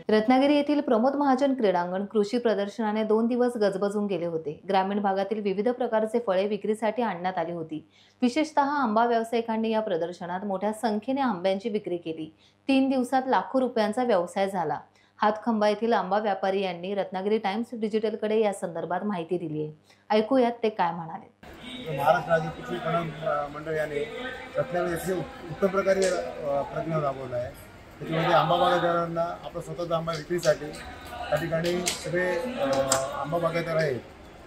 रत्नागिरी येथील प्रमोद महाजन क्रीडांगण कृषी प्रदर्शनाने 2 दिवस गजबजून गेले होते। ग्रामीण भागातील विविध प्रकारचे फळे विक्रीसाठी आणण्यात आली होती। विशेषतः आंबा व्यावसायिकांनी या प्रदर्शनात मोठ्या संख्येने आंब्यांची विक्री केली। 3 दिवसात लाखो रुपयांचा व्यवसाय झाला। हातखंबा येथील आंबा व्यापारी यांनी रत्नागिरी टाइम्स डिजिटलकडे या संदर्भात माहिती दिली आहे। ऐकूयात ते काय म्हणाले। महाराष्ट्र राज्य कृषी पणन मंडळ याने रत्नागिरी येथे उत्तम प्रकारे प्रयत्न राबवला आहे। त्याच्यामध्ये आंबा बागायतदारांना आपला स्वतःचा आंबा विक्रीसाठी त्या ठिकाणी सगळे आंबा बागायतदार आहेत,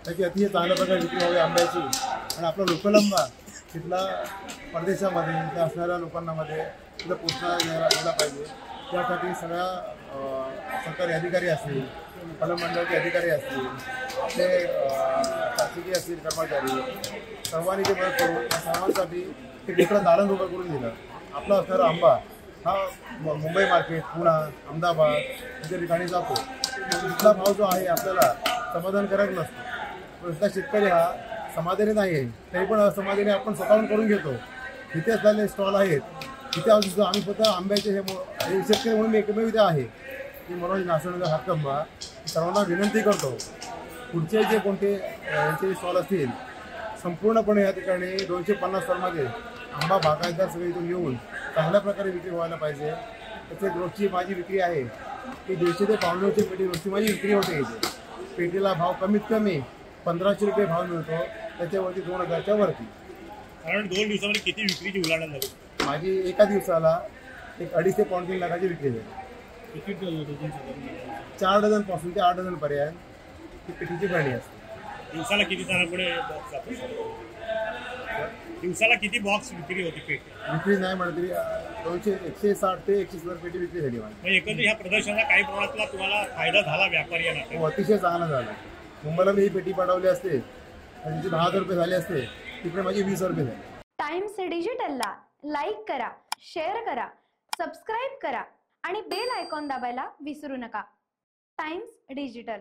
त्याची अतिशय चांगल्या प्रकारे विक्री व्हावी आंब्याची आणि आपला लोकल आंबा तिथला परदेशामध्ये तिथं असणाऱ्या लोकांनामध्ये तिथं पोचला पाहिजे। त्यासाठी सगळ्या सरकारी अधिकारी असतील, पणन मंडळाचे अधिकारी असतील, आपले शासकीय असतील कर्मचारी सर्वांनी ते मदत करून या सर्वांसाठी ते कुठलं दालन उभं करून दिलं। आपला असणारा आंबा हा मुंबई मार्केट, पुणे, अहमदाबाद या ठिकाणी जातो। तिथला भाव जो आहे आपल्याला समाधानकारक नसतो। इथला शेतकरी हा समाधानी नाही आहे, तरी पण असमाधानी आपण स्वतःहून करून घेतो। तिथे असलेले स्टॉल आहेत, तिथे आम्ही स्वतः आंब्याचे हे शेतकरी म्हणून मी एकमेव इथे आहे की मनोज नासणकर हातखंबा सर्वांना विनंती करतो, पुढचे जे कोणते यांचे स्टॉल असतील संपूर्णपणे या ठिकाणी 250 स्टॉलमध्ये आंबा बागायतदार सगळे इथून येऊन चांगल्या प्रकारे विक्री व्हायला पाहिजे। त्याचे रोजची माझी विक्री आहे की 150 ते 500 पेटी रोजची माझी विक्री होते। इथे पेटीला भाव कमीत कमी 1500 रुपये भाव मिळतो, त्याच्यावरती 2000च्या वरती। कारण 2 दिवसामध्ये किती विक्रीची उलाढाल झाली? माझी एका दिवसाला 2.5 ते 3 लाखाची विक्री झाली। किती डझन? 4 डझनपासून ते 8 डझनपर्यंत ती पेटीची गाडी असते। दिवसाला किती जणांकडे बॉक्स जातो? दिवसाला किती बॉक्स विक्री होती? पेटी विक्री नाही म्हणत तरी 160 ते 170 पेटी विक्री झाली माझी। म्हणजे एकंदरीत ह्या प्रदर्शनाचा काही प्रमाणातला तुम्हाला फायदा झाला व्यापाऱ्यांना? हो, अतिशय चांगला झाला। मुंबईला मी ही पेटी पाठवली असते त्यांची 10,000 रुपये झाले असते, तिकडे माझी 20,000 रुपये झाले। टाइम्स डिजिटलला लाईक करा, शेअर करा, सबस्क्राईब करा आणि बेल आयकॉन दाबायला विसरू नका। Times digital.